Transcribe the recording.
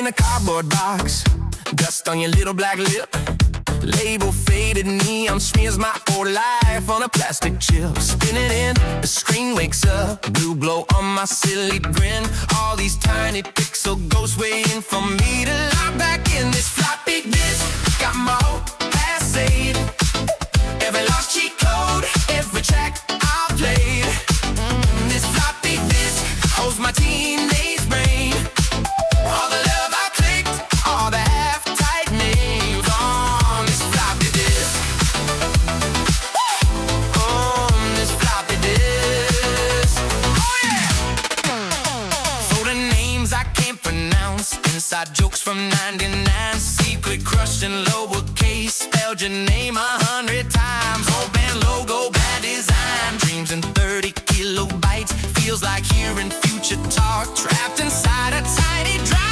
a cardboard box, dust on your little black lip. Label faded, neon smears my whole life on a plastic chip. Spinning in, the screen wakes up, blue glow on my silly grin. All these tiny pixel ghosts waiting for me to lock back in this floppy disk. Got my whole past saved, every lost cheat code, every track I played. This floppy disk holds my teenage brain, all the love I clicked, all the half-tight names on this floppy disk. On this floppy disk. Oh yeah! For the names I can't pronounce, inside jokes from 99, secret crush and lowercase, spelled your name 100 times. Whole band logo, bad design, dreams in 30 kilobytes. Feels like hearing future talk, trapped inside a tiny drive.